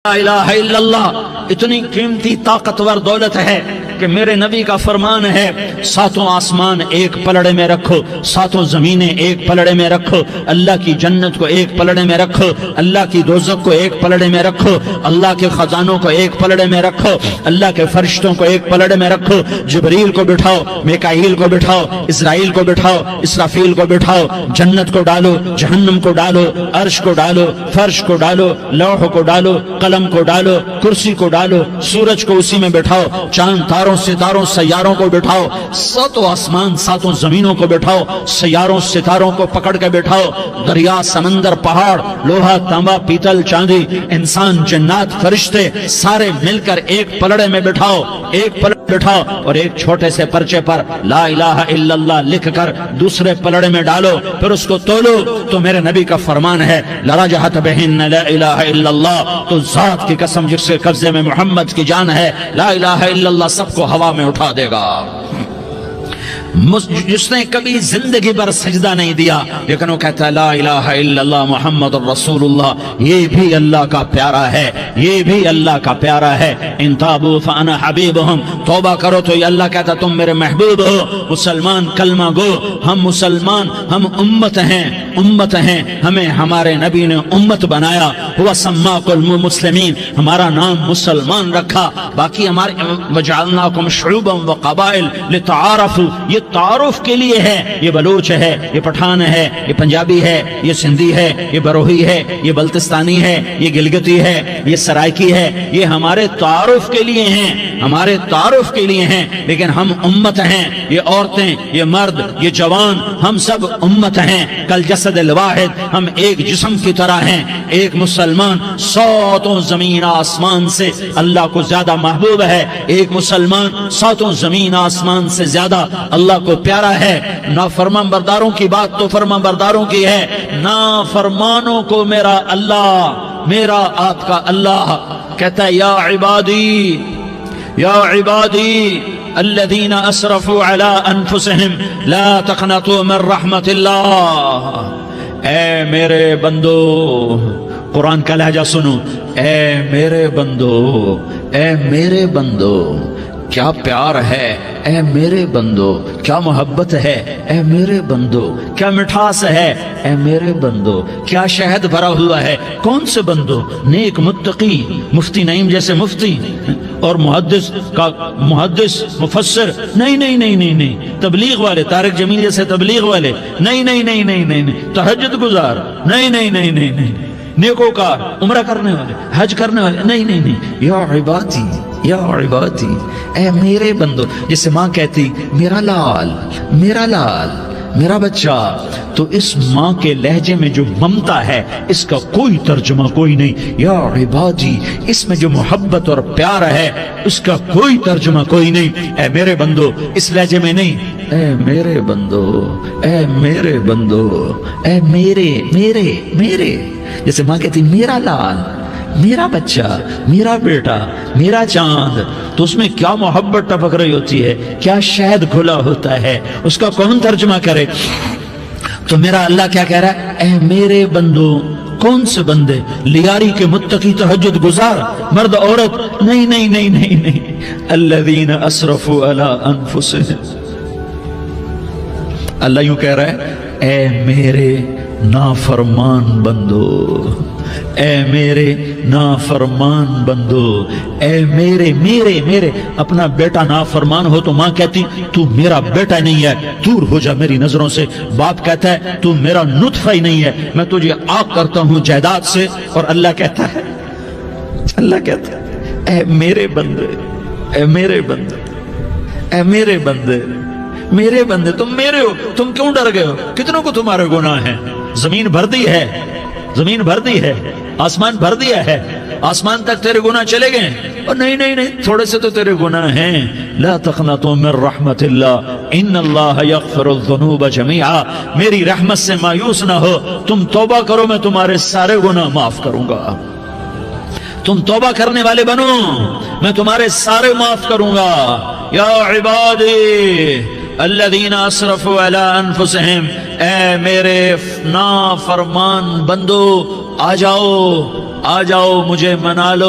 لا الہ الا اللہ اتنی قیمتی طاقتور دولت ہے کہ میرے نبی کا فرمان ہے، ساتوں آسمان ایک پلڑے میں رکھو، ساتوں زمینیں ایک پلڑے میں رکھو، اللہ کی جنت کو ایک پلڑے میں رکھو، اللہ کی دوزخ کو ایک پلڑے میں رکھو، اللہ کے خزانوں کو ایک پلڑے میں رکھو، اللہ کے فرشتوں کو ایک پلڑے میں رکھو، جبریل کو بٹھاؤ، میکائیل کو بٹھاؤ، اسرائیل کو بٹھاؤ، اسرافیل کو بٹھاؤ، جنت کو ڈالو، جہنم کو ڈالو، عرش کو ڈالو، فرش کو ڈالو، لوح کو ڈالو، قلم کو ڈالو، کرسی کو ڈالو، سورج کو اسی میں بٹھاؤ، چاند تاروں ستاروں سیاروں کو بٹھاؤ، ساتوں آسمان ساتوں زمینوں کو بٹھاؤ، سیاروں ستاروں کو پکڑ کے بٹھاؤ، دریا سمندر پہاڑ لوہا تانبا پیتل چاندی انسان جنات فرشتے سارے مل کر ایک پلڑے میں بٹھاؤ، ایک پلڑے بٹھاؤ اور ایک چھوٹے سے پرچے پر لا الہ الا اللہ لکھ کر دوسرے پلڑے میں ڈالو، پھر اس کو تولو تو میرے نبی کا فرمان ہے لرجحت بہن لا الہ الا اللہ، تو ذات کی قسم جس کے قبضے میں محمد کی جان ہے لا الہ الا اللہ سب کو ہوا میں اٹھا دے گا۔ جس نے کبھی زندگی پر سجدہ نہیں دیا لیکن وہ کہتا ہے لا الہ الا اللہ محمد الرسول اللہ، یہ بھی اللہ کا پیارا ہے، یہ بھی اللہ کا پیارا ہے۔ ان تابوا فانا حبیبہم، توبہ کرو تو یہ اللہ کہتا تم میرے محبوب ہو۔ مسلمان کلمہ گو، ہم مسلمان، ہم امت ہیں، امت ہیں، ہمیں ہمارے نبی نے امت بنایا، ہوا سماکم المسلمین، ہمارا نام مسلمان رکھا، باقی ہمارے وجعلناکم شعوبا وقبائل لتعارفوا، یہ تعارف کے لیے ہے، یہ بلوچ ہے، یہ پٹھان ہے، یہ پنجابی ہے، یہ سندھی ہے، یہ بروہی ہے، یہ بلتستانی ہے، یہ گلگتی ہے، یہ سرائکی ہے، یہ ہمارے تعارف کے لیے ہیں، ہمارے تعارف کے لیے ہیں، لیکن ہم امت ہیں، یہ عورتیں، یہ مرد، یہ جوان، ہم سب امت ہیں، کل جسد الواحد، ہم ایک جسم کی طرح ہیں۔ ایک مسلمان ساتوں زمین آسمان سے اللہ کو زیادہ محبوب ہے، ایک مسلمان ساتوں زمین آسمان سے زیادہ اللہ کو پیارا ہے۔ نافرمان برداروں کی بات تو فرمان برداروں کی ہے، نافرمانوں کو میرا اللہ، میرا آپ کا اللہ کہتا ہے یا عبادی، یا عبادی الذین اسرفوا علی انفسہم لا تقنطوا من رحمت اللہ، اے میرے بندو، قرآن کا لہجہ سنو، اے میرے بندو، اے میرے بندو، کیا پیار ہے، اے میرے بندو، کیا محبت ہے، اے میرے بندو، کیا مٹھاس ہے، اے میرے بندو، کیا شہد بھرا ہوا ہے۔ کون سے بندو؟ نیک متقی، مفتی نعیم جیسے مفتی اور محدث مفسر، نہیں نہیں نہیں نہیں نہیں، تبلیغ والے طارق جمیل جیسے تبلیغ والے، نہیں نہیں نہیں نہیں نہیں، تہجد گزار، نہیں نہیں نہیں نہیں نہیں، نیکوکار، عمرہ کرنے والے، حج کرنے والے، نہیں نہیں نہیں، یا عبادی، یا عبادی، اے میرے بندو، جسے ماں کہتی میرا لال، میرا لال، میرا بچہ، تو اس ماں کے لہجے میں جو ممتا ہے اس کا کوئی ترجمہ کوئی نہیں۔ یا عبادی، اس میں جو محبت اور پیار ہے اس کا کوئی ترجمہ کوئی نہیں۔ اے میرے بندو اس لہجے میں نہیں، اے میرے بندو، اے میرے بندو، اے میرے میرے میرے، جیسے ماں کہتی میرا لال، میرا بچہ، میرا بیٹا، میرا چاند، تو اس میں کیا محبت ٹپک رہی ہوتی ہے، کیا شہد گھلا ہوتا ہے، اس کا کون ترجمہ کرے؟ تو میرا اللہ کیا کہہ رہا ہے، اے میرے بندو، کون سے بندے؟ لیاری کے متقی تہجد گزار، مرد عورت، نہیں نہیں نہیں نہیں نہیں، الذین اسرفوا علی انفسہم، اللہ یوں کہہ رہا ہے اے میرے نافرمان بندو، اے میرے نافرمان بندو، اے میرے میرے میرے، اپنا بیٹا نافرمان ہو تو ماں کہتی تو میرا بیٹا نہیں ہے، دور ہو جا میری نظروں سے۔ باپ کہتا ہے تو میرا نطفہ ہی نہیں ہے، میں تجھے آگ کرتا ہوں جائیداد سے۔ اور اللہ کہتا ہے، اللہ کہتا ہے اے میرے بندے، اے میرے بندے، اے میرے بندے، میرے بندے، تم میرے ہو، تم کیوں ڈر گئے ہو؟ کتنوں کو تمہارے گناہ ہیں؟ زمین بھر دی ہے، زمین بھر دی ہے، آسمان بھر دیا ہے، آسمان تک تیرے گناہ چلے گئے، اور نہیں نہیں نہیں، تھوڑے سے تو تیرے گناہ ہیں۔ لا تقنطوا من رحمت اللہ ان اللہ یغفر الذنوب جميعا، میری رحمت سے مایوس نہ ہو، تم توبہ کرو میں تمہارے سارے گناہ معاف کروں گا، تم توبہ کرنے والے بنو میں تمہارے سارے معاف کروں گا۔ یا عبادی الذین اسرفوا علی انفسہم، اے میرے نافرمان بندو، آ جاؤ مجھے منا لو۔